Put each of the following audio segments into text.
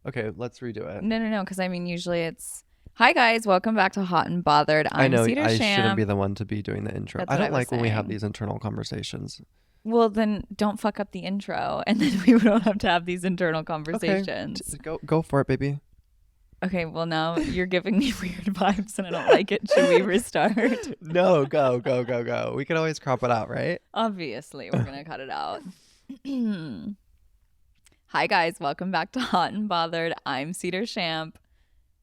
Okay, let's redo it. No, because I mean, usually it's, hi guys, welcome back to Hot and Bothered. I I'm know Cedar I shouldn't be Champ. the one to be doing the intro. That's I what I don't was like when we have saying. these internal conversations. Well, then don't fuck up the intro, and then we don't have to have these internal Okay, conversations. go for it, baby. Okay, well, now you're giving me weird vibes, and I don't like it. Should we restart? No, go. We can always crop it out, right? Obviously, we're going to cut it out. Hi guys, welcome back to Hot and Bothered. I'm Cedar Champ.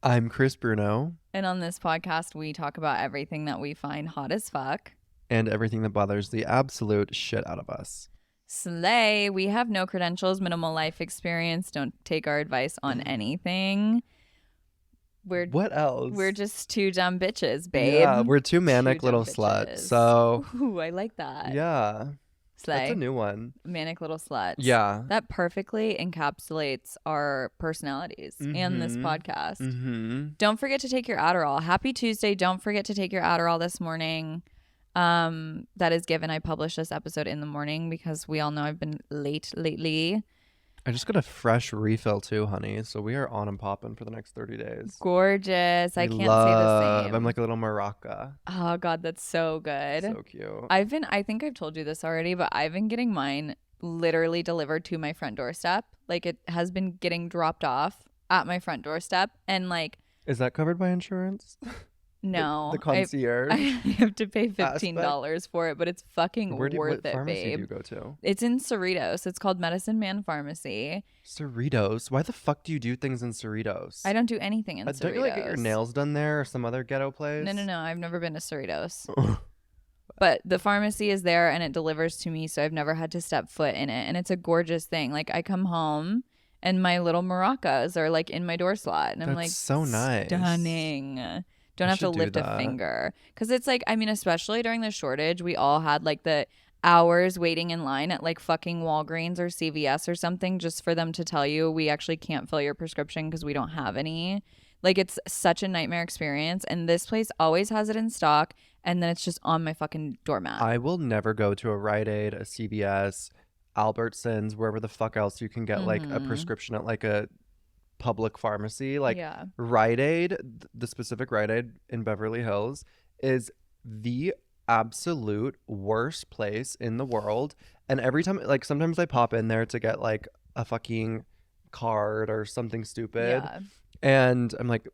I'm Chris Bruno, And on this podcast, we talk about everything that we find hot as fuck. and everything that bothers the absolute shit out of us. Slay. We have no credentials, minimal life experience. Don't take our advice on anything. What else? We're just two dumb bitches, babe. Yeah, we're two manic Two little dumb sluts. bitches. So Ooh, I like that. yeah, Slay. that's a new one. Manic Little Sluts. Yeah, That perfectly encapsulates our personalities and this podcast. Mm-hmm. Don't forget to take your Adderall. Happy Tuesday. Don't forget to take your Adderall this morning. That is given. I published this episode in the morning because we all know I've been late lately. I just got a fresh refill too, honey. So we are on and popping for the next 30 days. Gorgeous. I can't say the same. I'm like a little maraca. Oh God, that's so good. So cute. I think I've told you this already, but I've been getting mine literally delivered to my front doorstep. Like it has been getting dropped off at my front doorstep, and like, Is that covered by insurance? no, The concierge. I have to pay $15 for it, but it's fucking what worth it, pharmacy babe. do you go to? It's in Cerritos. It's called Medicine Man Pharmacy. Cerritos. Why the fuck do you do things in Cerritos? I don't do anything in Cerritos. Don't you like get your nails done there or some other ghetto place? No. I've never been to Cerritos. But the pharmacy is there and it delivers to me, so I've never had to step foot in it. And it's a gorgeous thing. Like I come home and my little maracas are like in my door slot, and I'm like, so nice, stunning. Don't have to lift a finger, because it's like, I mean, especially during the shortage, we all had like the hours waiting in line at like fucking Walgreens or CVS or something just for them to tell you we actually can't fill your prescription because we don't have any. Like it's such a nightmare experience, and this place always has it in stock, and then it's just on my fucking doormat. I will never go to a Rite Aid, a CVS, Albertsons, wherever the fuck else you can get like a prescription at like a public pharmacy. Like Rite Aid, the specific Rite Aid in Beverly Hills is the absolute worst place in the world. And every time, like sometimes I pop in there to get like a fucking card or something stupid, and I'm like,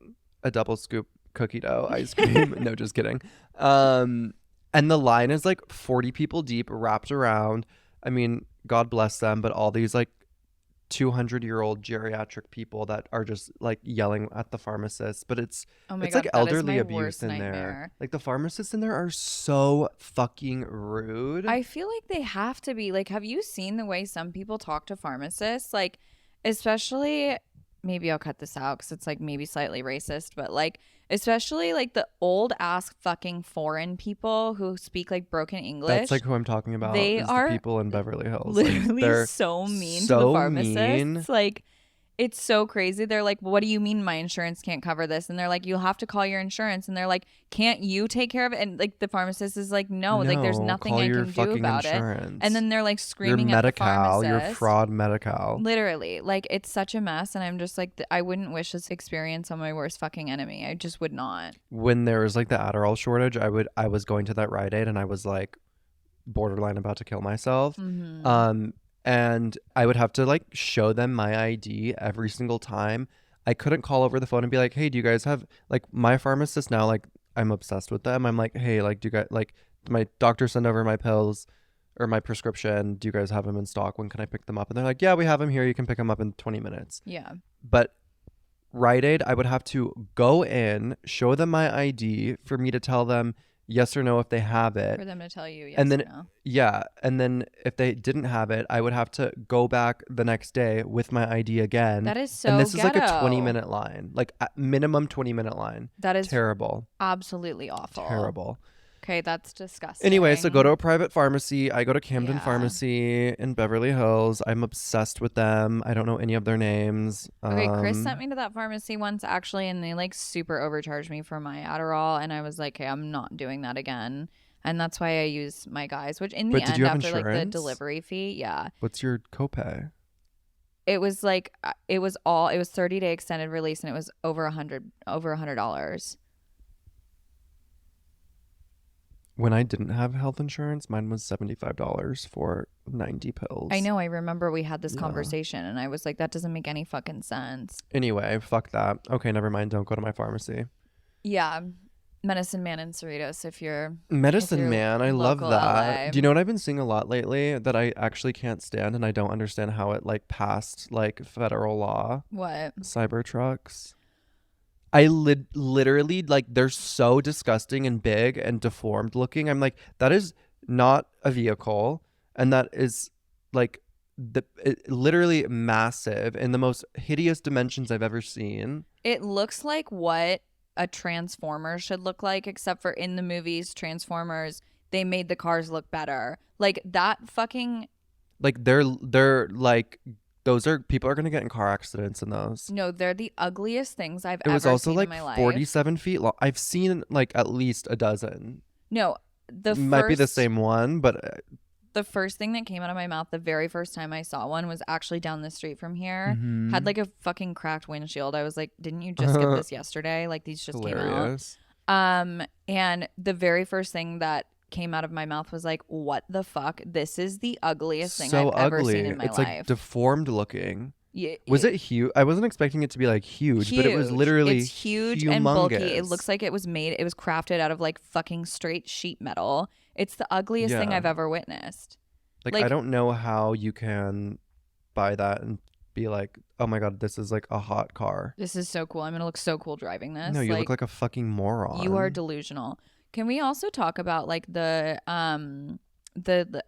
a double scoop cookie dough ice cream. No, just kidding. And the line is like 40 people deep wrapped around. I mean, God bless them, but all these like 200-year-old geriatric people that are just like yelling at the pharmacist. But it's like elderly abuse in there. Like the pharmacists in there are so fucking rude. I feel like they have to be. Like, have you seen the way some people talk to pharmacists? Like, especially, maybe I'll cut this out because it's like maybe slightly racist, but like especially like the old ass fucking foreign people who speak like broken English. That's like who I'm talking about. They are the people in Beverly Hills. Literally like, so mean so to the pharmacists. Mean. Like, it's so crazy. They're like, what do you mean my insurance can't cover this? And they're like, you'll have to call your insurance. And they're like, can't you take care of it? And like the pharmacist is like, no, like there's nothing I can do about insurance. it. And then they're like screaming at the pharmacist. Your fraud Medi-Cal. Literally, like it's such a mess. And I'm just like, I wouldn't wish this experience on my worst fucking enemy. I just would not. When there was like the Adderall shortage, I was going to that Rite Aid and I was like borderline about to kill myself. And I would have to like show them my ID every single time. I couldn't call over the phone and be like, hey, do you guys have like my pharmacist now? Like I'm obsessed with them. I'm like, hey, like do you guys like my doctor send over my pills or my prescription? Do you guys have them in stock? When can I pick them up? And they're like, yeah, we have them here. You can pick them up in 20 minutes. Yeah. But Rite Aid, I would have to go in, show them my ID for me to tell them yes or no if they have it. For them to tell you yes and then, or no. Yeah. And then if they didn't have it, I would have to go back the next day with my ID again. That is so And this ghetto. is like a 20-minute line. Like a minimum 20-minute line. That is terrible. Absolutely awful. Terrible. Okay, that's disgusting. Anyway, so go to a private pharmacy. I go to Camden Pharmacy in Beverly Hills. I'm obsessed with them. I don't know any of their names. Okay, Chris sent me to that pharmacy once actually, and they like super overcharged me for my Adderall, and I was like, hey, I'm not doing that again. And that's why I use my guys, which in the end, after like the delivery fee, What's your copay? it was like it was 30-day extended release, and it was over $100. When I didn't have health insurance, mine was $75 for 90 pills. I know. I remember we had this conversation, and I was like, that doesn't make any fucking sense. Anyway, fuck that. Okay, never mind. Don't go to my pharmacy. Yeah. Medicine Man and Cerritos if you're Man, I love that. LA. Do you know what I've been seeing a lot lately that I actually can't stand, and I don't understand how it like passed like federal law? What? Cybertrucks. I literally like they're so disgusting and big and deformed looking. I'm like, that is not a vehicle, and that is like literally massive in the most hideous dimensions I've ever seen. It looks like what a Transformer should look like, except for in the movies Transformers, they made the cars look better. Like that fucking like they're like those are people are gonna get in car accidents in those. No, they're the ugliest things I've ever seen. It was also like in my life. 47 feet long. I've seen like at least a dozen. No, might be the same one, but the first thing that came out of my mouth the very first time I saw one was actually down the street from here. Mm-hmm. Had like a fucking cracked windshield. I was like, didn't you just get this yesterday? Like these just hilarious. Came out. And the very first thing that came out of my mouth was like, what the fuck? This is the ugliest thing I've ever seen in my life. It's like deformed looking. Yeah, was it huge? I wasn't expecting it to be like huge, but it was literally it's huge humongous. And bulky. It looks like it was crafted out of like fucking straight sheet metal. It's the ugliest thing I've ever witnessed. Like I don't know how you can buy that and be like, oh my god, this is like a hot car. This is so cool. I'm gonna look so cool driving this. No, you look like a fucking moron. You are delusional. Can we also talk about like the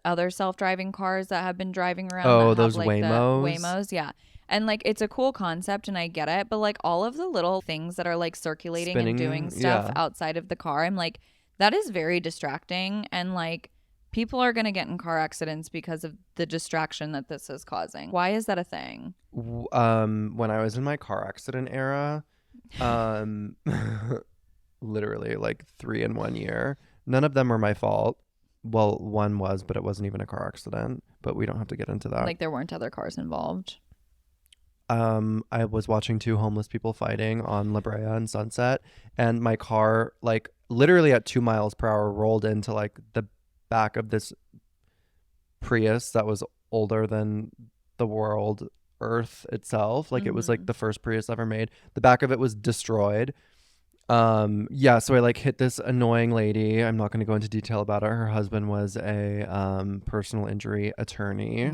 other self-driving cars that have been driving around? Oh, those have, like, Waymos? Waymos, yeah. And like it's a cool concept and I get it, but like all of the little things that are like circulating and doing stuff outside of the car, I'm like, that is very distracting, and like people are going to get in car accidents because of the distraction that this is causing. Why is that a thing? When I was in my car accident era, literally like 3 in 1 year, none of them were my fault. Well, one was, but it wasn't even a car accident, but we don't have to get into that. Like there weren't other cars involved. I was watching 2 homeless people fighting on La Brea and Sunset, and my car like literally at 2 miles per hour rolled into like the back of this Prius that was older than the world Earth itself. Like it was like the first Prius ever made. The back of it was destroyed. So I like hit this annoying lady. I'm not going to go into detail about it. Her husband was a personal injury attorney.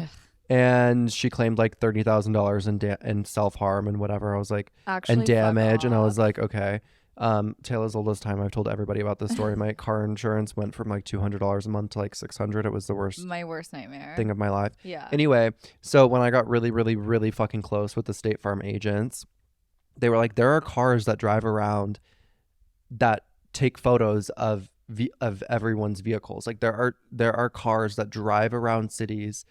And she claimed like $30,000 in self-harm and whatever. I was like, and damage. And I was like, okay. Taylor's oldest time I've told everybody about this story. My car insurance went from like $200 a month to like $600. It was the worst. My worst nightmare thing of my life. Yeah. Anyway, so when I got really, really, really fucking close with the State Farm agents, they were like, there are cars that drive around that take photos of everyone's vehicles. Like there are cars that drive around cities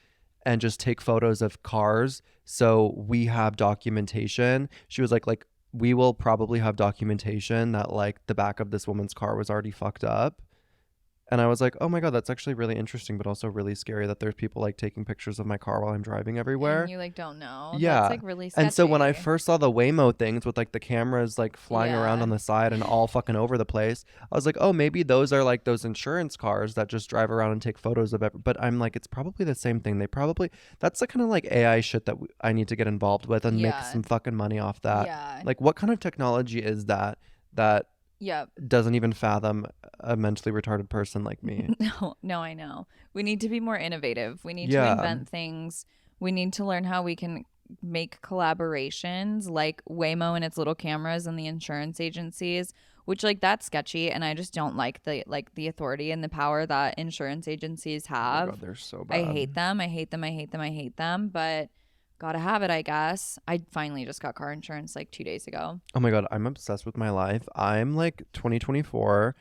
and just take photos of cars. So we have documentation. She was like we will probably have documentation that like the back of this woman's car was already fucked up. And I was like, oh my God, that's actually really interesting, but also really scary that there's people like taking pictures of my car while I'm driving everywhere. And you like don't know. Yeah. That's like really sketchy. And so when I first saw the Waymo things with like the cameras like flying around on the side and all fucking over the place, I was like, oh, maybe those are like those insurance cars that just drive around and take photos of it. But I'm like, it's probably the same thing. That's the kind of like AI shit that I need to get involved with and make some fucking money off that. Yeah. Like what kind of technology is that doesn't even fathom a mentally retarded person like me? No, I know. We need to be more innovative. We need to invent things. We need to learn how we can make collaborations like Waymo and its little cameras and the insurance agencies, which like that's sketchy, and I just don't like the authority and the power that insurance agencies have. Oh God, they're so bad. I hate them, but gotta have it, I guess. I finally just got car insurance like 2 days ago. Oh my God, I'm obsessed with my life. I'm like 2024.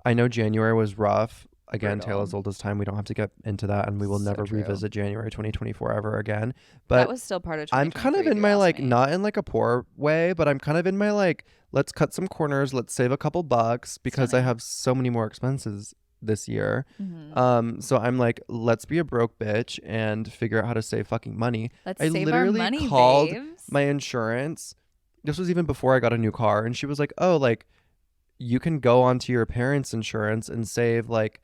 I know January was rough. Again, Taylor's oldest time. We don't have to get into that, and we will never revisit January 2024 ever again. But that was still part of 2023. I'm kind of in my like, not in like a poor way, but I'm kind of in my like, let's cut some corners. Let's save a couple bucks because I have so many more expenses this year. Mm-hmm. So I'm like, let's be a broke bitch and figure out how to save fucking money. Let's I save our literally money, called babes. my insurance. This was even before I got a new car, and she was like, oh, like you can go onto your parents' insurance and save like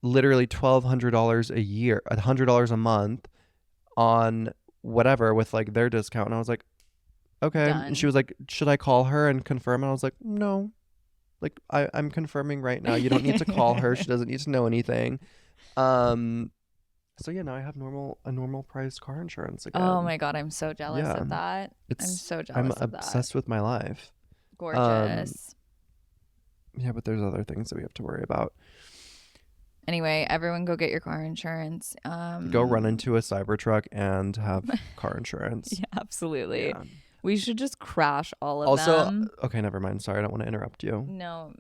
literally $1,200 a year, $100 a month on whatever with like their discount. And I was like, okay. Done. And she was like, should I call her and confirm? And I was like, no. Like I'm confirming right now. You don't need to call her. She doesn't need to know anything. So yeah, now I have a normal priced car insurance again. Oh my God, I'm so jealous of that. I'm so jealous of that. I'm obsessed with my life. Gorgeous. Yeah, but there's other things that we have to worry about. Anyway, everyone go get your car insurance. Go run into a Cybertruck and have car insurance. Yeah, absolutely. Yeah. We should just crash all of them. Also, okay, never mind. Sorry, I don't want to interrupt you. No,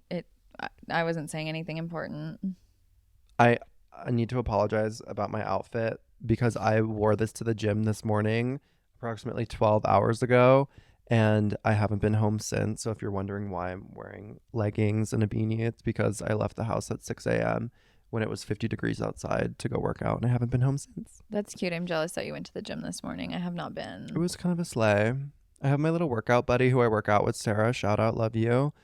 I wasn't saying anything important. I need to apologize about my outfit because I wore this to the gym this morning approximately 12 hours ago, and I haven't been home since. So if you're wondering why I'm wearing leggings and a beanie, it's because I left the house at 6 a.m. when it was 50 degrees outside to go work out, and I haven't been home since. That's cute. I'm jealous that you went to the gym this morning. I have not been. It was kind of a sleigh. I have my little workout buddy who I work out with, Sarah. Shout out, love you.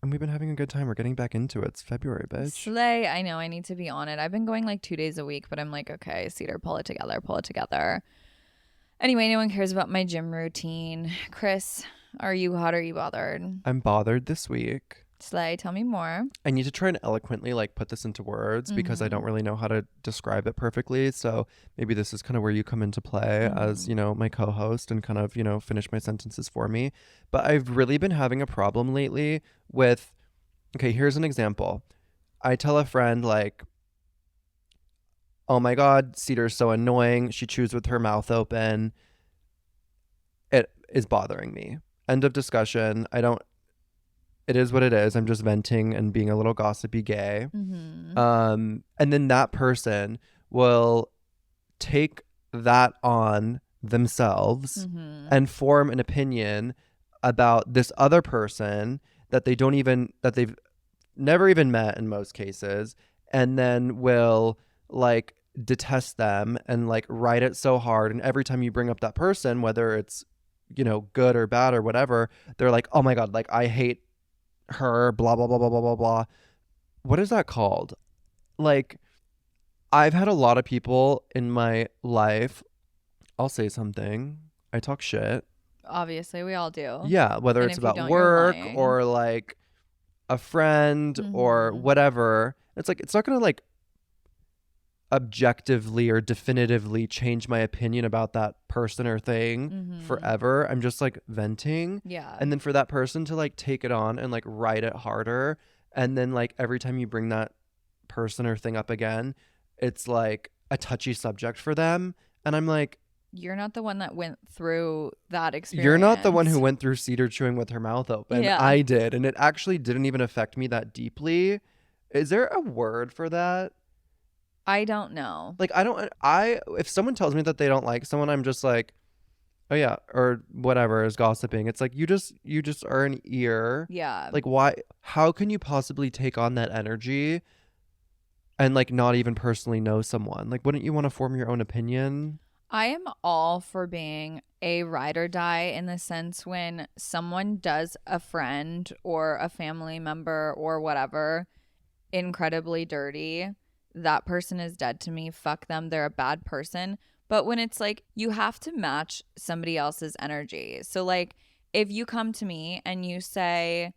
And we've been having a good time. We're getting back into it. It's February, bitch. Slay. I know. I need to be on it. I've been going like 2 days a week, but I'm like, okay, Cedar, pull it together, pull it together. Anyway, no one cares about my gym routine. Chris, are you hot or are you bothered? I'm bothered this week. Slay, tell me more. I need to try and eloquently like put this into words because I don't really know how to describe it perfectly. So maybe this is kind of where you come into play as, you know, my co-host and kind of, you know, finish my sentences for me. But I've really been having a problem lately with, okay, here's an example. I tell a friend like, oh my God, Cedar's so annoying. She chews with her mouth open. It is bothering me. End of discussion. It is what it is. I'm just venting and being a little gossipy gay. And then that person will take that on themselves and form an opinion about this other person that they've never even met in most cases, and then will like detest them and like write it so hard. And every time you bring up that person, whether it's, you know, good or bad or whatever, they're like, oh my God, like I hate her, blah blah blah blah blah blah blah. What is that called? Like, I've had a lot of people in my life, I'll say something, I talk shit, obviously we all do. Yeah, whether it's about work or like a friend or whatever. It's like, it's not gonna like objectively or definitively change my opinion about that person or thing forever. I'm just like venting. Yeah. And then for that person to like take it on and like write it harder, and then like every time you bring that person or thing up again, it's like a touchy subject for them. And I'm like, you're not the one that went through that experience. You're not the one who went through Cedar chewing with her mouth open. Yeah. I did. And it actually didn't even affect me that deeply. Is there a word for that? I don't know. Like, if someone tells me that they don't like someone, I'm just like, oh yeah, or whatever is gossiping. It's like, you just are an ear. Yeah. Like, why, how can you possibly take on that energy and like not even personally know someone? Like, wouldn't you want to form your own opinion? I am all for being a ride or die in the sense when someone does a friend or a family member or whatever incredibly dirty, that person is dead to me. Fuck them. They're a bad person. But when it's like, you have to match somebody else's energy. So like, if you come to me and you say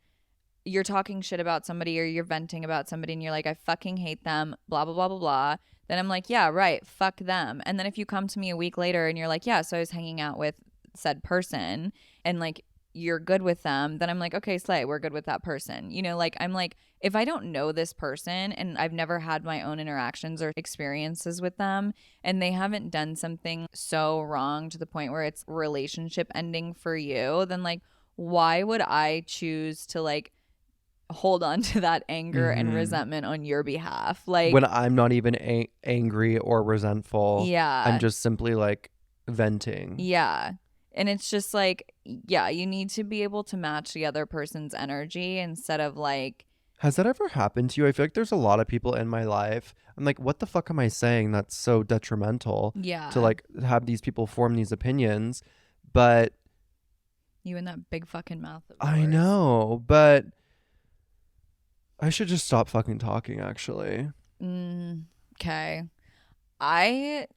you're talking shit about somebody or you're venting about somebody and you're like, I fucking hate them, blah, blah, blah, blah, blah, then I'm like, yeah, right, fuck them. And then if you come to me a week later and you're like, yeah, so I was hanging out with said person and like you're good with them, then I'm like, okay, slay, we're good with that person. You know, like I'm like, if I don't know this person and I've never had my own interactions or experiences with them and they haven't done something so wrong to the point where it's relationship ending for you, then like, why would I choose to like hold on to that anger and resentment on your behalf? Like, when I'm not even angry or resentful. Yeah. I'm just simply like venting. Yeah. And it's just like, yeah, you need to be able to match the other person's energy instead of like Has that ever happened to you? I feel like there's a lot of people in my life. I'm like, what the fuck am I saying that's so detrimental to like have these people form these opinions? But you and that big fucking mouth of yours. I know, but I should just stop fucking talking, actually. Okay. I,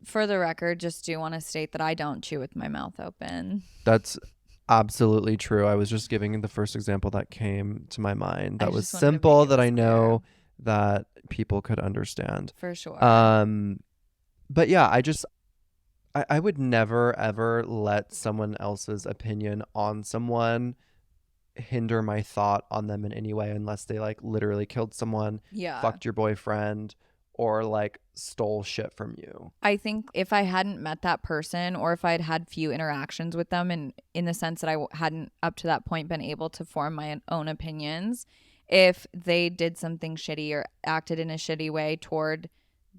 for the record, just do want to state that I don't chew with my mouth open. That's absolutely true. I was just giving the first example that came to my mind. That was simple, that I know that people could understand. For sure. But yeah, I would never ever let someone else's opinion on someone hinder my thought on them in any way, unless they like literally killed someone, fucked your boyfriend, or like stole shit from you. I think if I hadn't met that person, or if I'd had few interactions with them, and in the sense that I hadn't up to that point been able to form my own opinions, if they did something shitty or acted in a shitty way toward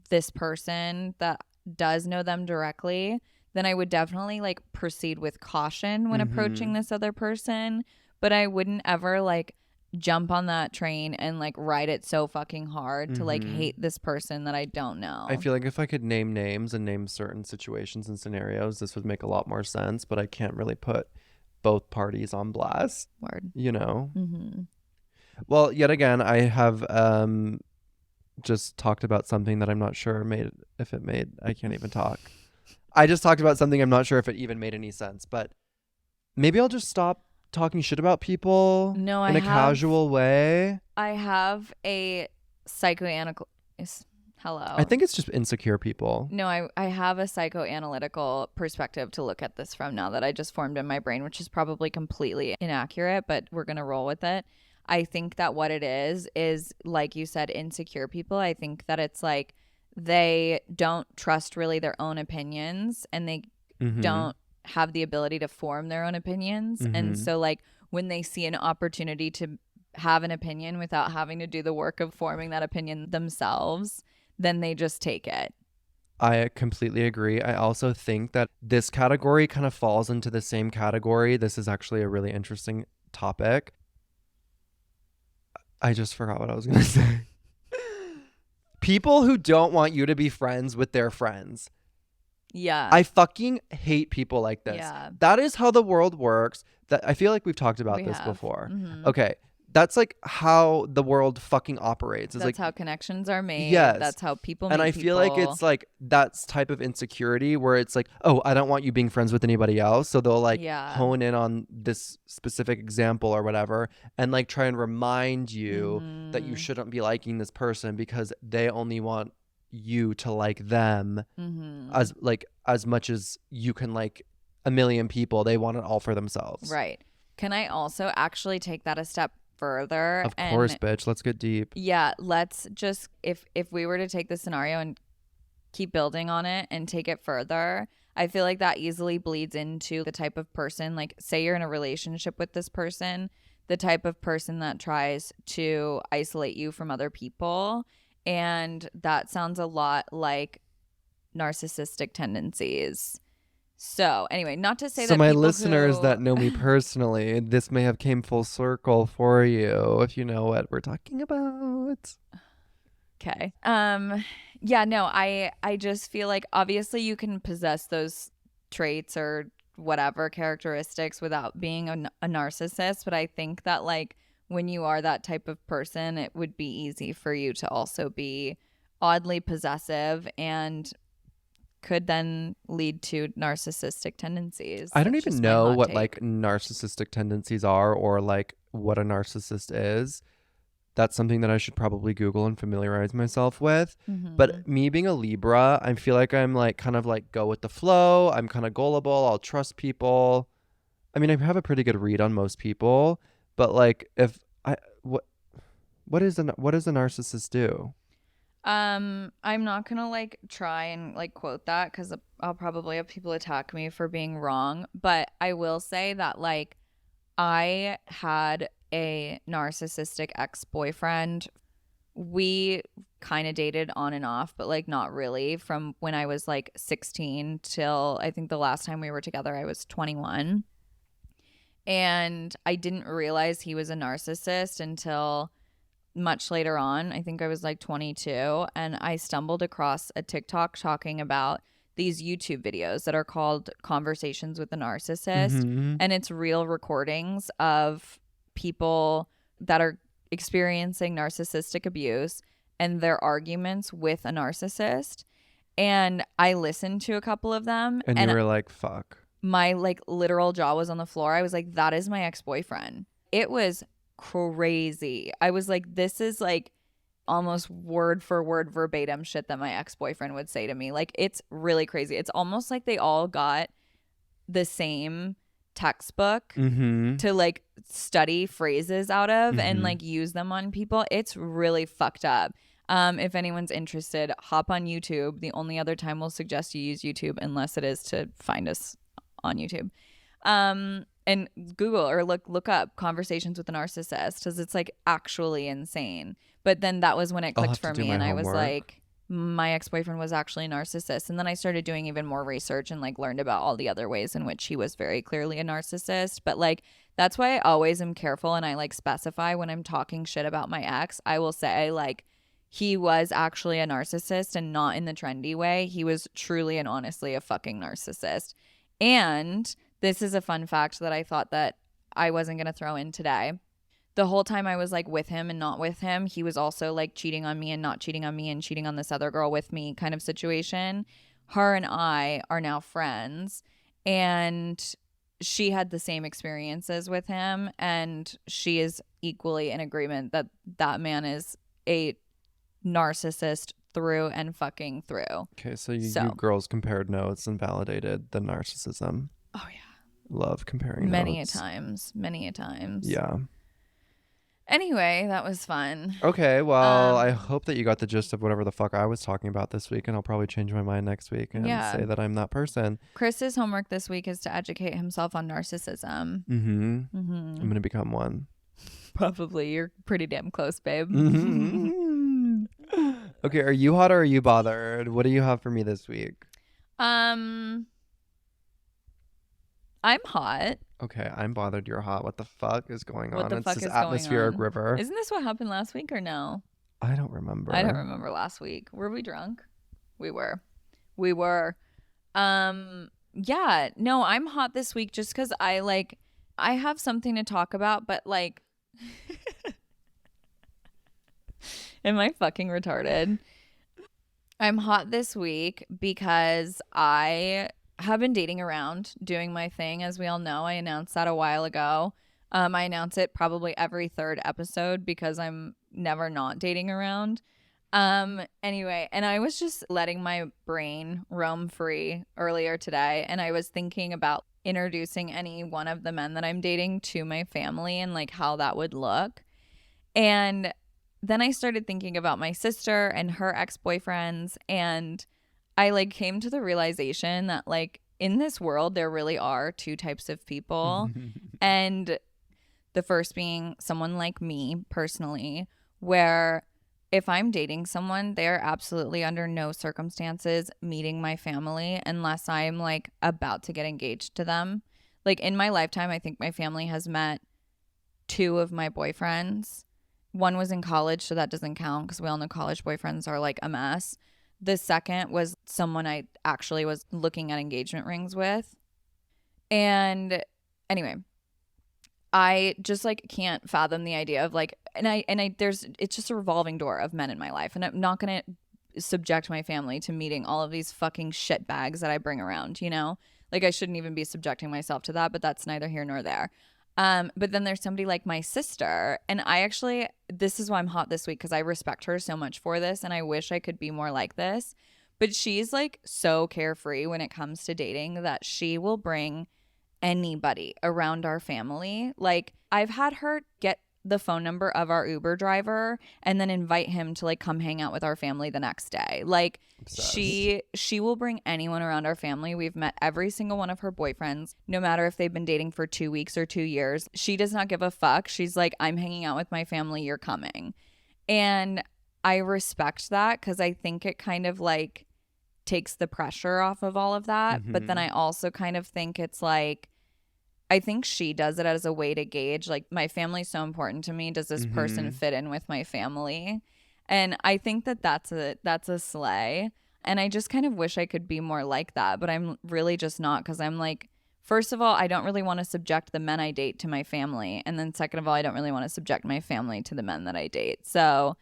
this person that does know them directly, then I would definitely like proceed with caution when approaching this other person. But I wouldn't ever like jump on that train and like ride it so fucking hard to like hate this person that I don't know. I feel like if I could name names and name certain situations and scenarios, this would make a lot more sense, but I can't really put both parties on blast. Word. You know? Well, yet again, I have just talked about something that I'm not sure I can't even talk. I just talked about something I'm not sure if it even made any sense, but maybe I'll just stop talking shit about people in a casual way. I have a psychoanalytical I think it's just insecure people. No, I have a psychoanalytical perspective to look at this from now that I just formed in my brain, which is probably completely inaccurate, but we're going to roll with it. I think that what it is like you said, insecure people. I think that it's like they don't trust really their own opinions, and they don't have the ability to form their own opinions. And so like when they see an opportunity to have an opinion without having to do the work of forming that opinion themselves, then they just take it. I completely agree. I also think that this category kind of falls into the same category. This is actually a really interesting topic. I just forgot what I was going to say. People who don't want you to be friends with their friends. Yeah. I fucking hate people like this. Yeah. That is how the world works. That I feel like we've talked about this before. Okay. That's like how the world fucking operates. It's that's like how connections are made. Yes. That's how people meet. And I feel like it's like that type of insecurity where it's like, oh, I don't want you being friends with anybody else. So they'll like hone in on this specific example or whatever and like try and remind you that you shouldn't be liking this person because they only want you to like them as much as you can like a million people. They want it all for themselves. Right. Can I also actually take that a step further? Of course, bitch. Let's get deep. Yeah, let's just if we were to take the scenario and keep building on it and take it further, I feel like that easily bleeds into the type of person, like say you're in a relationship with this person, the type of person that tries to isolate you from other people. And that sounds a lot like narcissistic tendencies. So anyway, not to say that. So my listeners that know me personally, this may have came full circle for you if you know what we're talking about. Okay. Yeah, no, I just feel like obviously you can possess those traits or whatever characteristics without being a narcissist, but I think that like when you are that type of person, it would be easy for you to also be oddly possessive and could then lead to narcissistic tendencies. I don't even know what like narcissistic tendencies are or like what a narcissist is. That's something that I should probably Google and familiarize myself with. But me being a Libra, I feel like I'm like kind of like go with the flow. I'm kind of gullible. I'll trust people. I mean, I have a pretty good read on most people, but like if I what does a narcissist do? I'm not gonna like try and like quote that because I'll probably have people attack me for being wrong, but I will say that like I had a narcissistic ex-boyfriend. We kind of dated on and off, but like not really, from when I was like 16 till I think the last time we were together I was 21. And I didn't realize he was a narcissist until much later on. I think I was like 22, and I stumbled across a TikTok talking about these YouTube videos that are called Conversations with a Narcissist. Mm-hmm. And it's real recordings of people that are experiencing narcissistic abuse and their arguments with a narcissist. And I listened to a couple of them, And you were like, fuck. My like literal jaw was on the floor. I was like, that is my ex-boyfriend. It was crazy. I was like, this is like almost word for word verbatim shit that my ex-boyfriend would say to me. Like, it's really crazy. It's almost like they all got the same textbook to like study phrases out of and like use them on people. It's really fucked up. If anyone's interested, hop on YouTube. The only other time we'll suggest you use YouTube, unless it is to find us on YouTube, and Google or look up Conversations with a Narcissist, because it's like actually insane. But then that was when it clicked for me, and I was like, my ex-boyfriend was actually a narcissist. And then I started doing even more research and like learned about all the other ways in which he was very clearly a narcissist. But like, that's why I always am careful, and I like specify when I'm talking shit about my ex, I will say like, he was actually a narcissist, and not in the trendy way. He was truly and honestly a fucking narcissist. And this is a fun fact that I thought that I wasn't going to throw in today. The whole time I was like with him and not with him, he was also like cheating on me and not cheating on me and cheating on this other girl with me kind of situation. Her and I are now friends, and she had the same experiences with him, and she is equally in agreement that that man is a narcissist through and fucking through. Okay, so you girls compared notes and validated the narcissism. Oh yeah. Love comparing many notes. Many a times. Yeah. Anyway, that was fun. Okay, well, I hope that you got the gist of whatever the fuck I was talking about this week, and I'll probably change my mind next week and say that I'm that person. Chris's homework this week is to educate himself on narcissism. I'm going to become one. Probably. You're pretty damn close, babe. Okay, are you hot or are you bothered? What do you have for me this week? I'm hot. Okay, I'm bothered. You're hot. What the fuck is going on? What the fuck is is atmospheric going on? river. Isn't this what happened last week or no? I don't remember. I don't remember last week. Were we drunk? We were. Yeah. No, I'm hot this week just because I have something to talk about, but like, am I fucking retarded? I'm hot this week because I have been dating around, doing my thing. As we all know, I announced that a while ago. I announce it probably every third episode because I'm never not dating around. Anyway, and I was just letting my brain roam free earlier today, and I was thinking about introducing any one of the men that I'm dating to my family and like how that would look. And then I started thinking about my sister and her ex-boyfriends, and I like came to the realization that like in this world there really are two types of people. And the first being someone like me personally, where if I'm dating someone, they are absolutely under no circumstances meeting my family unless I'm like about to get engaged to them. Like in my lifetime, I think my family has met two of my boyfriends. One was in college, so that doesn't count because we all know college boyfriends are like a mess. The second was someone I actually was looking at engagement rings with. And anyway, I just like can't fathom the idea of like, it's just a revolving door of men in my life. And I'm not going to subject my family to meeting all of these fucking shit bags that I bring around, you know? Like I shouldn't even be subjecting myself to that, but that's neither here nor there. But then there's somebody like my sister, and this is why I'm hot this week, because I respect her so much for this, and I wish I could be more like this. But she's like so carefree when it comes to dating that she will bring anybody around our family. Like I've had her get the phone number of our Uber driver and then invite him to like come hang out with our family the next day. Like obsessed. She will bring anyone around our family. We've met every single one of her boyfriends, no matter if they've been dating for 2 weeks or 2 years. She does not give a fuck. She's like, I'm hanging out with my family, you're coming. And I respect that because I think it kind of like takes the pressure off of all of that. But then I also kind of think it's like, I think she does it as a way to gauge, like, my family's so important to me. Does this person fit in with my family? And I think that that's a slay. And I just kind of wish I could be more like that, but I'm really just not, because I'm like, first of all, I don't really want to subject the men I date to my family. And then second of all, I don't really want to subject my family to the men that I date. So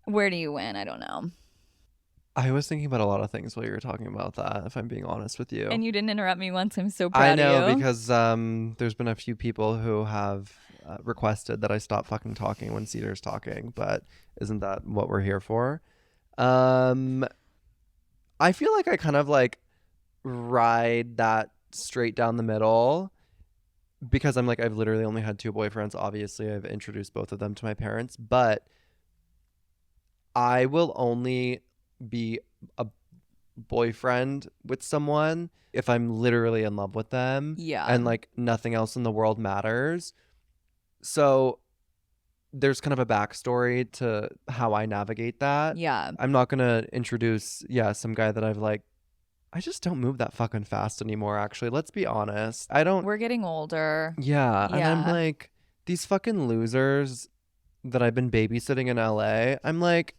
where do you win? I don't know. I was thinking about a lot of things while you were talking about that, if I'm being honest with you. And you didn't interrupt me once. I'm so I proud know, of you. because there's been a few people who have requested that I stop fucking talking when Cedar's talking, but isn't that what we're here for? I feel like I kind of like ride that straight down the middle, because I'm like, I've literally only had 2 boyfriends. Obviously, I've introduced both of them to my parents, but I will only be a boyfriend with someone if I'm literally in love with them. Yeah. And like nothing else in the world matters. So there's kind of a backstory to how I navigate that. Yeah. I'm not going to introduce, some guy that I've like, I just don't move that fucking fast anymore, actually. Let's be honest. We're getting older. Yeah. And I'm Yeah. like, these fucking losers that I've been babysitting in LA, I'm like,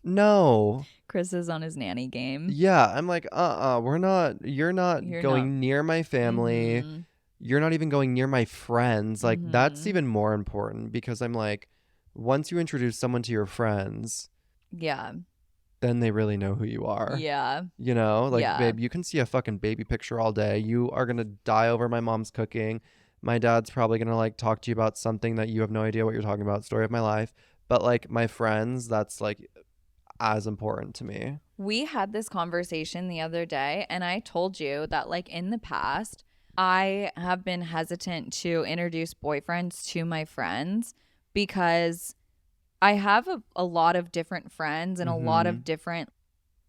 no. Chris is on his nanny game. Yeah. I'm like, you're not going near my family. Mm-hmm. You're not even going near my friends. Like, that's Mm-hmm. even more important, because I'm like, once you introduce someone to your friends, Yeah. then they really know who you are. Yeah. You know, like, Yeah. babe, you can see a fucking baby picture all day. You are going to die over my mom's cooking. My dad's probably going to like talk to you about something that you have no idea what you're talking about. Story of my life. But like my friends, that's like as important to me. We had this conversation the other day, and I told you that, like, in the past, I have been hesitant to introduce boyfriends to my friends because I have a lot of different friends and a lot of different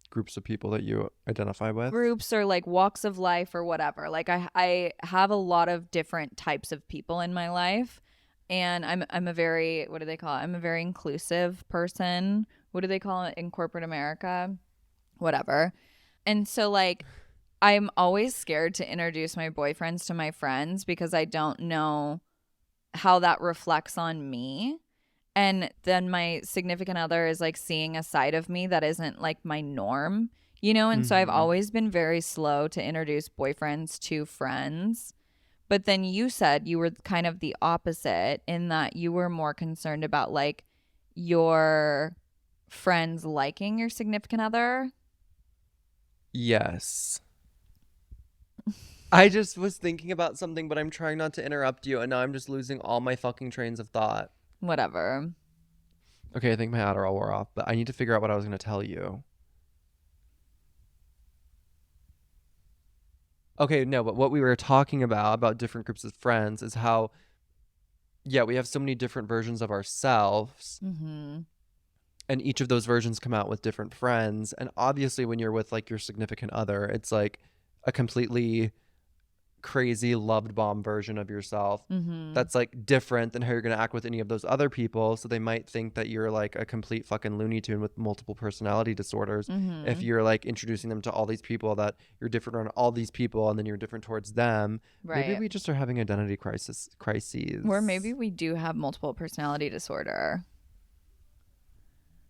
groups of people that you identify with, groups or like walks of life or whatever. Like I have a lot of different types of people in my life, and I'm a very, what do they call it? I'm a very inclusive person. What do they call it in corporate America? Whatever. And so like I'm always scared to introduce my boyfriends to my friends because I don't know how that reflects on me. And then my significant other is like seeing a side of me that isn't like my norm, you know? And so I've always been very slow to introduce boyfriends to friends. But then you said you were kind of the opposite, in that you were more concerned about like your friends liking your significant other. Yes. I just was thinking about something, but I'm trying not to interrupt you, and now I'm just losing all my fucking trains of thought. Whatever. Okay, I think my Adderall wore off, but I need to figure out what I was going to tell you. Okay, no, but what we were talking about different groups of friends, is how, we have so many different versions of ourselves. Mm-hmm. And each of those versions come out with different friends. And obviously when you're with like your significant other, it's like a completely crazy loved bomb version of yourself that's like different than how you're going to act with any of those other people. So they might think that you're like a complete fucking Looney Tune with multiple personality disorders if you're like introducing them to all these people, that you're different around all these people and then you're different towards them. Right. Maybe we just are having identity crises. Or maybe we do have multiple personality disorder.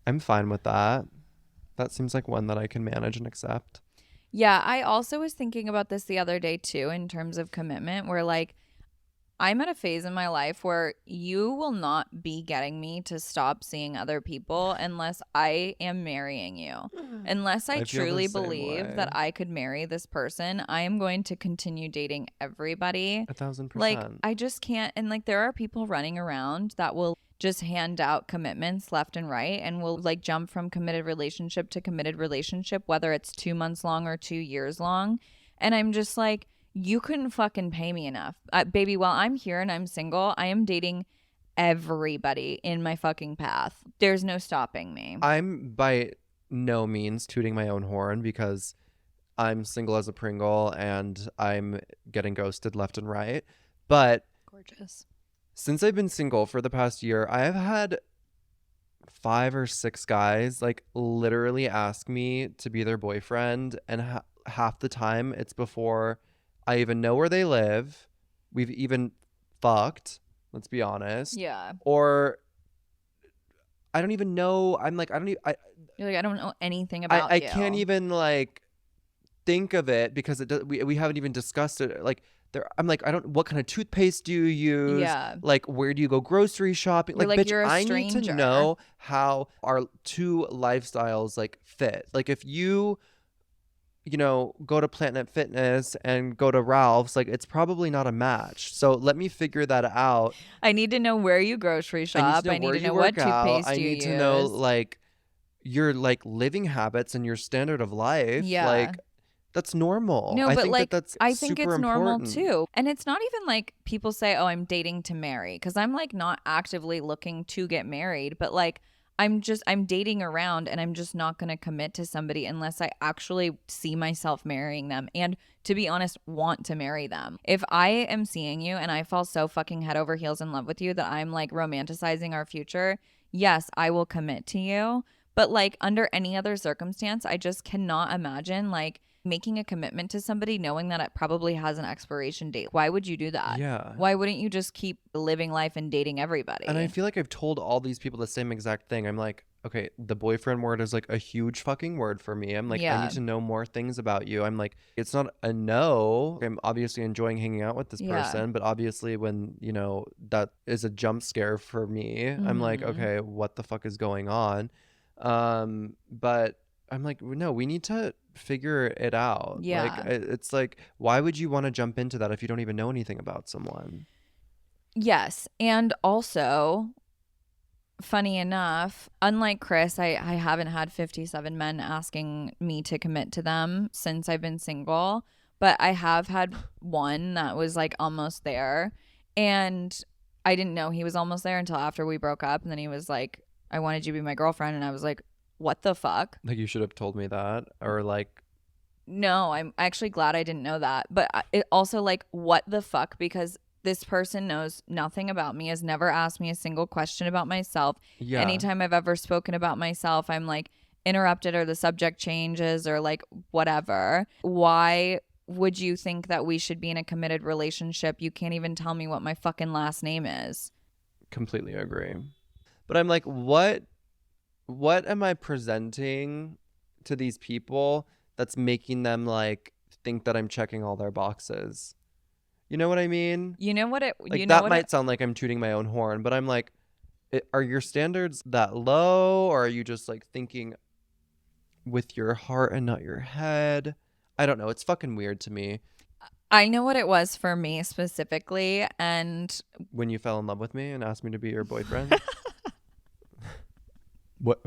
I'm fine with that. That seems like one that I can manage and accept. Yeah, I also was thinking about this the other day too, in terms of commitment, where like I'm at a phase in my life where you will not be getting me to stop seeing other people unless I am marrying you. Unless I truly believe that I could marry this person, I am going to continue dating everybody. 1,000%. Like, I just can't. And like, there are people running around that will just hand out commitments left and right and will like jump from committed relationship to committed relationship, whether it's 2 months long or 2 years long. And I'm just like, you couldn't fucking pay me enough. Baby, while I'm here and I'm single, I am dating everybody in my fucking path. There's no stopping me. I'm by no means tooting my own horn, because I'm single as a Pringle and I'm getting ghosted left and right. But gorgeous. Since I've been single for the past year, I have had 5 or 6 guys like literally ask me to be their boyfriend. And half the time it's before I even know where they live. we've even fucked, let's be honest. Yeah. Or I don't even know. I'm like, You're like, I don't know anything about I you. can't even like think of it because it does, we haven't even discussed it. Like there, I'm like, I don't, what kind of toothpaste do you use? Yeah. Like, where do you go grocery shopping? You're like, bitch, you're a I stranger. need to know how our two lifestyles like fit. Like if you go to Planet Fitness and go to Ralph's, like it's probably not a match. So let me figure that out. I need to know where you grocery shop. I need to know what toothpaste you use. I need to know like your like living habits and your standard of life. Yeah. Like that's normal. No, I but think like that's I think super it's normal important. too. And it's not even like people say, "Oh, I'm dating to marry," because I'm like not actively looking to get married, but like I'm dating around and I'm just not going to commit to somebody unless I actually see myself marrying them and, to be honest, want to marry them. If I am seeing you and I fall so fucking head over heels in love with you that I'm like romanticizing our future, yes, I will commit to you. But like under any other circumstance, I just cannot imagine like making a commitment to somebody knowing that it probably has an expiration date. Why would you do that? Yeah. Why wouldn't you just keep living life and dating everybody? And I feel like I've told all these people the same exact thing. I'm like, okay, the boyfriend word is like a huge fucking word for me. I'm like, I need to know more things about you. I'm like, it's not a no. I'm obviously enjoying hanging out with this person, but obviously when, that is a jump scare for me, I'm like, okay, what the fuck is going on? But I'm like, no, we need to figure it out. Yeah. Like, it's like, why would you want to jump into that if you don't even know anything about someone? Yes. And also, funny enough, unlike Chris, I haven't had 57 men asking me to commit to them since I've been single, but I have had one that was like almost there. And I didn't know he was almost there until after we broke up. And then he was like, I wanted you to be my girlfriend. And I was like, what the fuck? Like, you should have told me that. Or like, no, I'm actually glad I didn't know that. But it also like, what the fuck? Because this person knows nothing about me, has never asked me a single question about myself. Yeah. Anytime I've ever spoken about myself, I'm like interrupted or the subject changes or like whatever. Why would you think that we should be in a committed relationship? You can't even tell me what my fucking last name is. Completely agree. But I'm like, what am I presenting to these people that's making them like think that I'm checking all their boxes? You know what I mean? You know what it like you that know what might sound like I'm tooting my own horn, but I'm like, are your standards that low, or are you just like thinking with your heart and not your head? I don't know. It's fucking weird to me. I know what it was for me specifically, and when you fell in love with me and asked me to be your boyfriend. What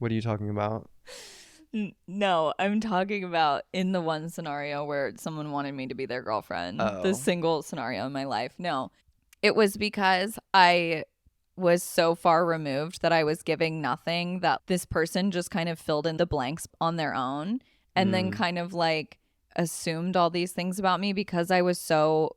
are you talking about? No, I'm talking about in the one scenario where someone wanted me to be their girlfriend. The single scenario in my life. No, it was because I was so far removed that I was giving nothing, that this person just kind of filled in the blanks on their own and then kind of like assumed all these things about me because I was so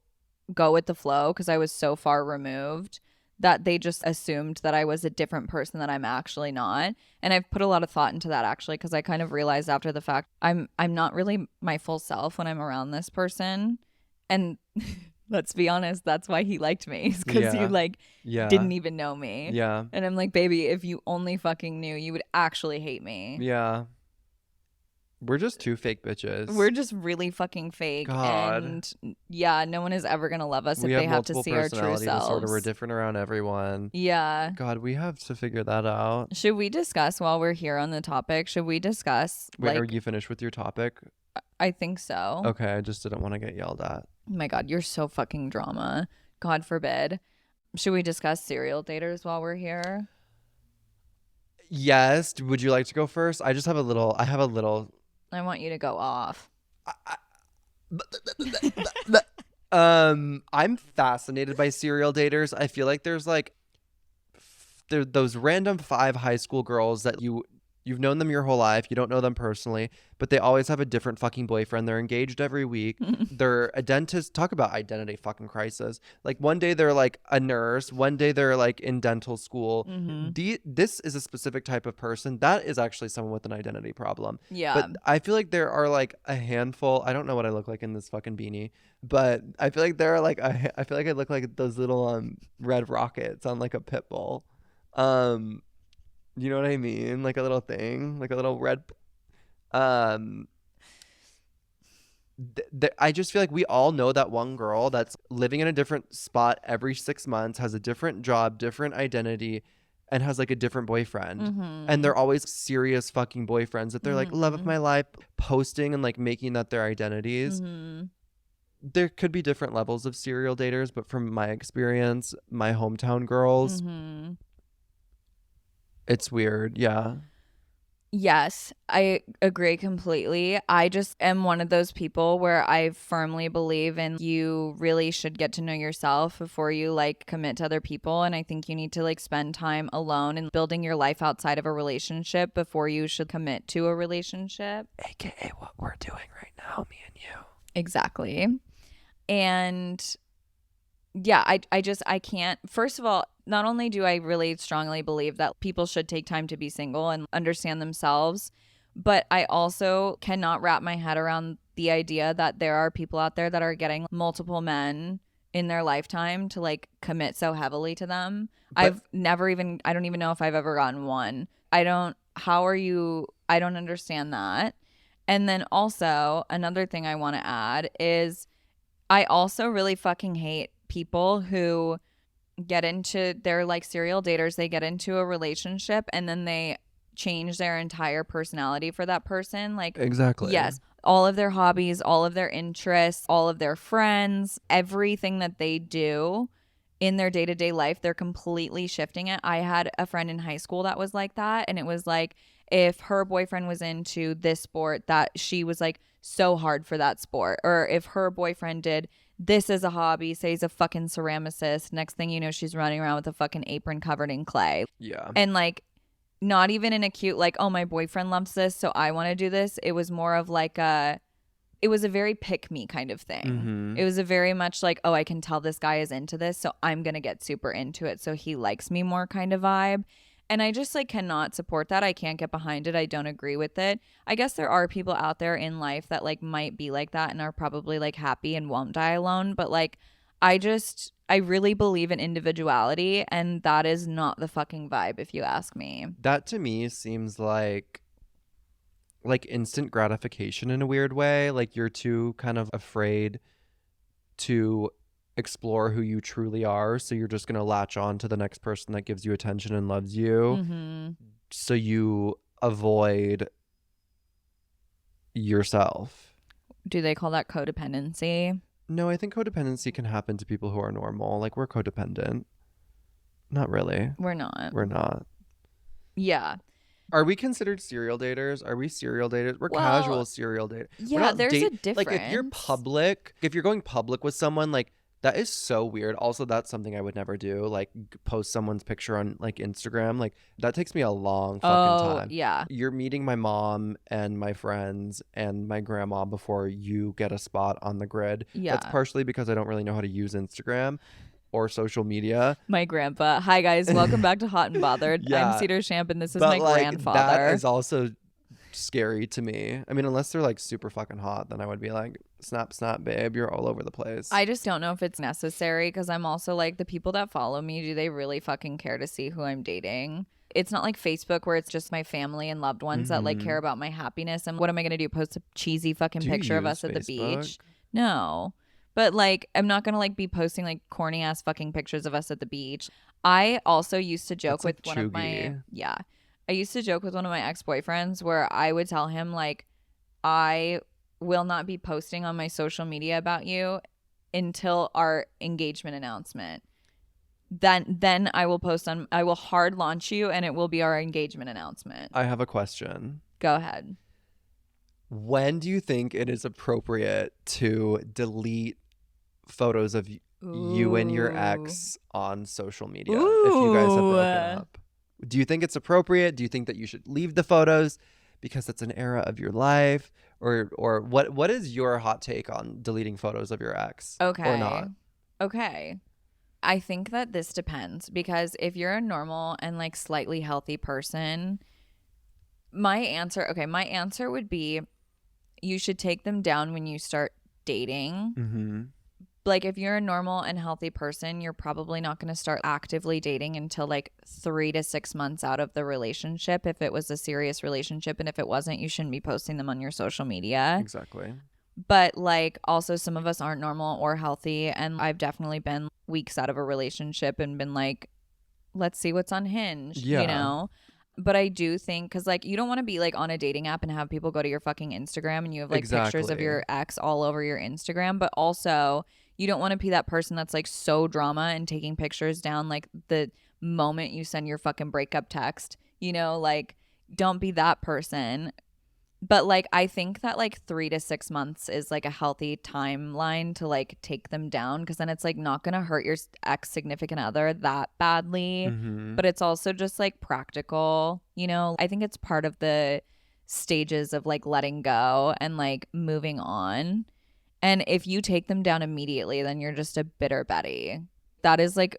go with the flow, because I was so far removed, that they just assumed that I was a different person that I'm actually not. And I've put a lot of thought into that actually, because I kind of realized after the fact I'm not really my full self when I'm around this person. And let's be honest, that's why he liked me, because you like didn't even know me. Yeah. And I'm like, baby, if you only fucking knew, you would actually hate me. Yeah. We're just two fake bitches. We're just really fucking fake. God. And yeah, no one is ever going to love us if they have to see our true selves. Disorder. We're different around everyone. Yeah. God, we have to figure that out. Should we discuss while we're here on the topic? Should we discuss? Wait, are you finished with your topic? I think so. Okay, I just didn't want to get yelled at. Oh my God, you're so fucking drama. God forbid. Should we discuss serial daters while we're here? Yes. Would you like to go first? I have a little. I want you to go off. I'm fascinated by serial daters. I feel like there's like those random 5 high school girls that you You've known them your whole life. You don't know them personally, but they always have a different fucking boyfriend. They're engaged every week. They're a dentist. Talk about identity fucking crisis. Like one day they're like a nurse. One day they're like in dental school. This is a specific type of person. That is actually someone with an identity problem. Yeah. But I feel like there are like a handful. I don't know what I look like in this fucking beanie, but I feel like there are like, I feel like I look like those little red rockets on like a pit bull. You know what I mean? Like a little thing, like a little red. I just feel like we all know that one girl that's living in a different spot every 6 months, has a different job, different identity, and has like a different boyfriend. And they're always serious fucking boyfriends that they're like love of my life, posting and like making that their identities. There could be different levels of serial daters, but from my experience, my hometown girls, it's weird. Yeah. Yes, I agree completely. I just am one of those people where I firmly believe in you really should get to know yourself before you like commit to other people. And I think you need to like spend time alone and building your life outside of a relationship before you should commit to a relationship. AKA what we're doing right now, me and you. Exactly. And yeah, I can't. First of all, not only do I really strongly believe that people should take time to be single and understand themselves, but I also cannot wrap my head around the idea that there are people out there that are getting multiple men in their lifetime to like commit so heavily to them. But I don't even know if I've ever gotten one. I don't understand that. And then also another thing I want to add is I also really fucking hate people who get into, they're like serial daters, they get into a relationship and then they change their entire personality for that person. Like, exactly. Yes, all of their hobbies, all of their interests, all of their friends, everything that they do in their day-to-day life, they're completely shifting it. I had a friend in high school that was like that, and it was like if her boyfriend was into this sport, that she was like so hard for that sport, or if her boyfriend did this as a hobby, say he's a fucking ceramicist, next thing you know she's running around with a fucking apron covered in clay. Yeah. And like not even in a cute like, oh, my boyfriend loves this so I want to do this. It was more of like it was a very pick me kind of thing. It was a very much like, oh, I can tell this guy is into this, so I'm gonna get super into it so he likes me more kind of vibe. And I just like cannot support that. I can't get behind it. I don't agree with it. I guess there are people out there in life that like might be like that and are probably like happy and won't die alone. But like, I really believe in individuality, and that is not the fucking vibe if you ask me. That to me seems like instant gratification in a weird way. Like you're too kind of afraid to explore who you truly are, so you're just gonna latch on to the next person that gives you attention and loves you, so you avoid yourself. Do they call that codependency? No, I think codependency can happen to people who are normal. Like we're codependent. Not really. We're not. Yeah. Are we considered serial daters? Are we serial daters? We're casual serial daters. Yeah, there's a difference. Like if you're going public with someone, like that is so weird. Also, that's something I would never do. Like post someone's picture on like Instagram. Like that takes me a long fucking time. Yeah. You're meeting my mom and my friends and my grandma before you get a spot on the grid. Yeah. That's partially because I don't really know how to use Instagram or social media. My grandpa. Hi guys, welcome back to Hot and Bothered. Yeah. I'm Cedar Champ and this is my grandfather. That is also scary to me. I mean, unless they're like super fucking hot, then I would be like, snap, snap, babe, you're all over the place. I just don't know if it's necessary because I'm also like, the people that follow me, do they really fucking care to see who I'm dating? It's not like Facebook where it's just my family and loved ones that like care about my happiness. And what am I going to do? Post a cheesy fucking picture of us at the beach? No. But like, I'm not going to like be posting like corny ass fucking pictures of us at the beach. I also used to joke with one of my, I used to joke with one of my ex-boyfriends where I would tell him like, I will not be posting on my social media about you until our engagement announcement. Then I will I will hard launch you and it will be our engagement announcement. I have a question. Go ahead. When do you think it is appropriate to delete photos of you and your ex on social media if you guys have broken up? Do you think it's appropriate? Do you think that you should leave the photos because it's an era of your life? Or what is your hot take on deleting photos of your ex? Okay. Or not? Okay. I think that this depends, because if you're a normal and like slightly healthy person, my answer would be you should take them down when you start dating. Mm-hmm. Like if you're a normal and healthy person, you're probably not going to start actively dating until like 3 to 6 months out of the relationship if it was a serious relationship. And if it wasn't, you shouldn't be posting them on your social media. Exactly. But like also some of us aren't normal or healthy, and I've definitely been weeks out of a relationship and been like, let's see what's on Hinge, you know? But I do think, because like you don't want to be like on a dating app and have people go to your fucking Instagram and you have like pictures of your ex all over your Instagram. But also you don't want to be that person that's like so drama and taking pictures down like the moment you send your fucking breakup text, you know, like don't be that person. But like I think that like 3 to 6 months is like a healthy timeline to like take them down, because then it's like not gonna hurt your ex significant other that badly. Mm-hmm. But it's also just like practical, you know. I think it's part of the stages of like letting go and like moving on. And if you take them down immediately, then you're just a bitter Betty. That is like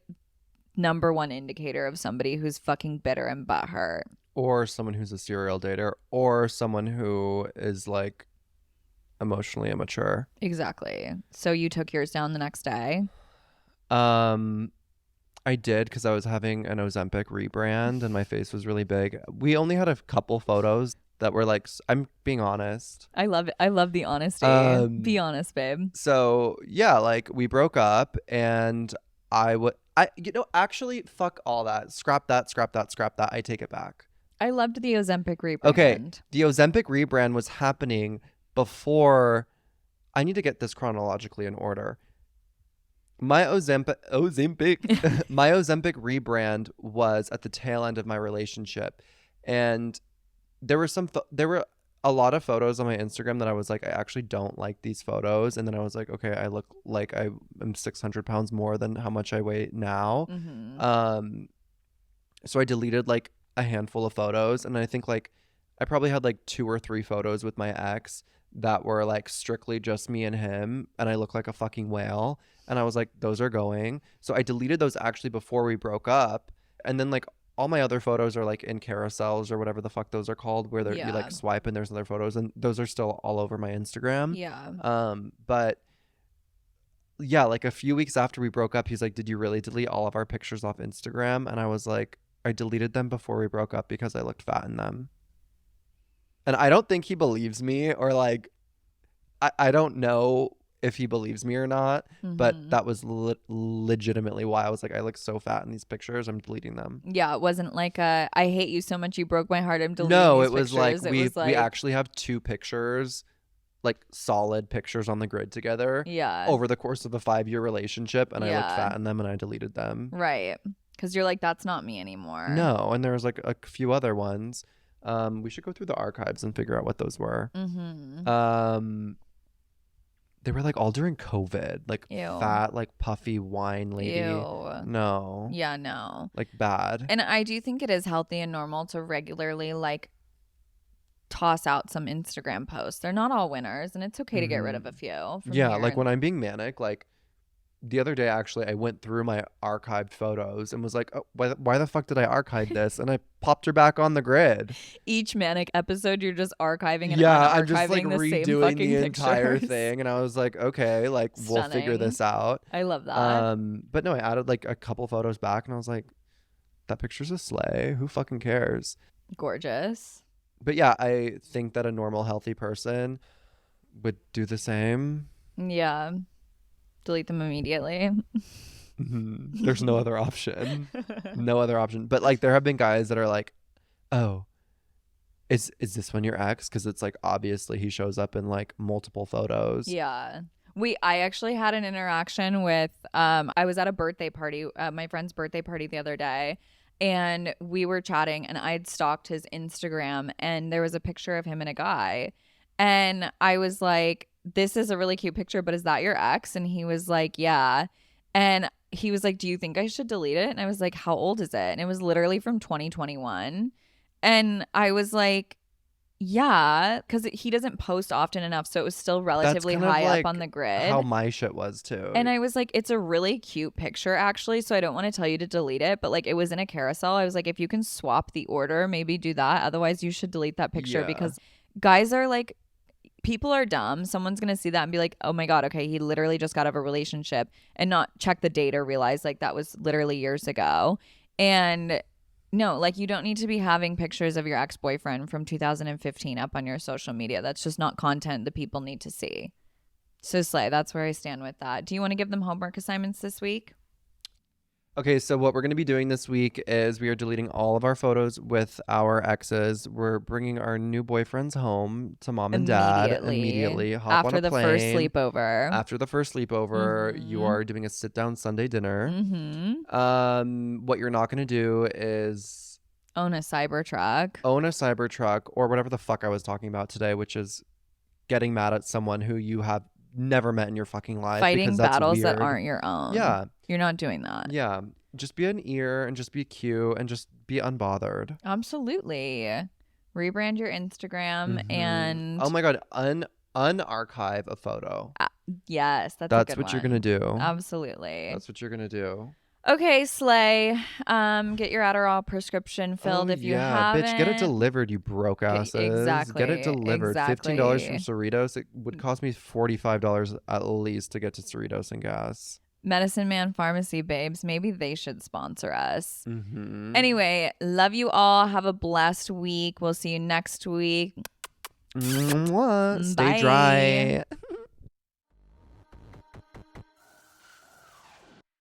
number one indicator of somebody who's fucking bitter and butthurt. Or someone who's a serial dater, or someone who is like emotionally immature. Exactly. So you took yours down the next day? I did, because I was having an Ozempic rebrand and my face was really big. We only had a couple photos that were like, I'm being honest. I love it. I love the honesty. Be honest, babe. So yeah, like we broke up and actually fuck all that. Scrap that. I take it back. I loved the Ozempic rebrand. Okay, the Ozempic rebrand was happening before. I need to get this chronologically in order. My Ozempic my Ozempic rebrand was at the tail end of my relationship, and there were a lot of photos on my Instagram that I was like, I actually don't like these photos, and then I was like, okay, I look like I am 600 pounds more than how much I weigh now. Mm-hmm. So I deleted like a handful of photos, and I think like I probably had like 2 or 3 photos with my ex that were like strictly just me and him, and I look like a fucking whale, and I was like, those are going. So I deleted those actually before we broke up, and then like all my other photos are like in carousels or whatever the fuck those are called, where you like swipe and there's other photos, and those are still all over my Instagram. But yeah, like a few weeks after we broke up, he's like, did you really delete all of our pictures off Instagram? And I was like, I deleted them before we broke up because I looked fat in them. And I don't think he believes me, or like, I don't know if he believes me or not, but that was legitimately why I was like, I look so fat in these pictures, I'm deleting them. Yeah, it wasn't like I hate you so much you broke my heart, I'm deleting No, these it was pictures. like we actually have 2 pictures, like solid pictures on the grid together. Yeah. Over the course of a 5-year relationship, and I looked fat in them and I deleted them. Right. Because you're like, that's not me anymore. No, and there was like a few other ones. We should go through the archives and figure out what those were. They were like all during COVID, like fat, like puffy wine lady. No. Yeah, no. Like bad. And I do think it is healthy and normal to regularly like toss out some Instagram posts. They're not all winners, and it's okay to get rid of a few. Yeah, like when I'm being manic, like the other day, actually, I went through my archived photos and was like, oh, why the fuck did I archive this? And I popped her back on the grid. Each manic episode, you're just archiving and I'm just like the redoing the pictures. entire thing. And I was like, okay, like we'll figure this out. I love that. But no, I added like a couple photos back, and I was like, that picture's a slay. Who fucking cares? Gorgeous. But yeah, I think that a normal, healthy person would do the same. Yeah. Delete them immediately. There's no other option. No other option. But like there have been guys that are like, oh, is this one your ex? Because it's like obviously he shows up in like multiple photos. Yeah. I actually had an interaction with I was at a birthday party, my friend's birthday party the other day, and we were chatting, and I'd stalked his Instagram, and there was a picture of him and a guy, and I was like, this is a really cute picture, but is that your ex? And he was like, yeah. And he was like, do you think I should delete it? And I was like, how old is it? And it was literally from 2021. And I was like, yeah, because he doesn't post often enough. So it was still relatively high up on the grid. How my shit was too. And I was like, it's a really cute picture, actually. So I don't want to tell you to delete it. But like, it was in a carousel. I was like, if you can swap the order, maybe do that. Otherwise, you should delete that picture because guys are like, people are dumb. Someone's going to see that and be like, oh my God, okay, he literally just got out of a relationship and not check the date or realize like that was literally years ago. And no, like you don't need to be having pictures of your ex-boyfriend from 2015 up on your social media. That's just not content the people need to see. So Slay, that's where I stand with that. Do you want to give them homework assignments this week? Okay, so what we're going to be doing this week is we are deleting all of our photos with our exes. We're bringing our new boyfriends home to mom and dad immediately. Hop on a plane. After the first sleepover, you are doing a sit-down Sunday dinner. What you're not going to do is own a Cybertruck. Or whatever the fuck I was talking about today, which is getting mad at someone who you have never met in your fucking life. Fighting battles that aren't your own. Yeah. You're not doing that. Yeah. Just be an ear and just be cute and just be unbothered. Absolutely. Rebrand your Instagram and... Oh my God. Unarchive a photo. Yes. That's what you're going to do. Absolutely. That's what you're going to do. Okay, Slay. Get your Adderall prescription filled if you haven't. Bitch, get it delivered, you broke asses. Exactly. Get it delivered. Exactly. $15 from Cerritos. It would cost me $45 at least to get to Cerritos and gas. Medicine Man Pharmacy babes. Maybe they should sponsor us. Anyway, love you all. Have a blessed week. We'll see you next week. Stay dry.